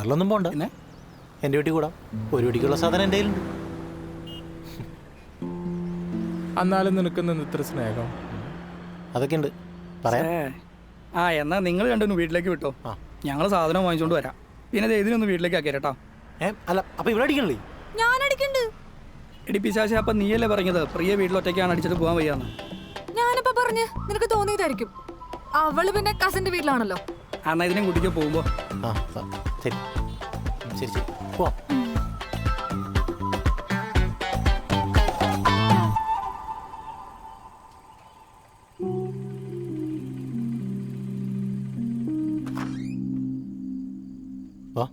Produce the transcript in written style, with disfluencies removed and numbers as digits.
കാറിലൊന്നും പോണ്ട, പിന്നെ എൻ്റെ വീട്ടിൽ കൂടാം. ഒരു വീട്ടിക്കുള്ള സാധനം എൻ്റെ കയ്യിലുണ്ട്. എന്നാലും നിനക്ക് നിന്ന് ഇത്ര സ്നേഹം. അതൊക്കെ ഉണ്ട്, പറയാം. ആ എന്നാ നിങ്ങൾ രണ്ടൊന്ന് വീട്ടിലേക്ക് വിട്ടോ. ആ. ഞങ്ങൾ സാധനം വാങ്ങിച്ചോണ്ട് വരാം. പിന്നെ ഇതിനൊന്ന് വീട്ടിലേക്ക് ആക്കി കേട്ടോ. അല്ല അപ്പൊ ഇവിടെ അടിക്കണല്ലേ? ഞാൻ അടിക്കണ്ട്. എടി പിശാശ, അപ്പൊ നീയല്ലേ പറഞ്ഞത് പ്രിയ വീട്ടിലൊറ്റയ്ക്കാണ് അടിച്ചിട്ട് പോകാൻ വയ്യാന്ന്? ഞാനിപ്പോ പറഞ്ഞ് നിനക്ക് തോന്നിയതായിരിക്കും. അവള് പിന്നെ കസിന്റെ വീട്ടിലാണല്ലോ. എന്നാ ഇതിനെ കുട്ടിക്ക് പോകുമ്പോ ആ ശരി ശരി ശരി പോവാം. വാ.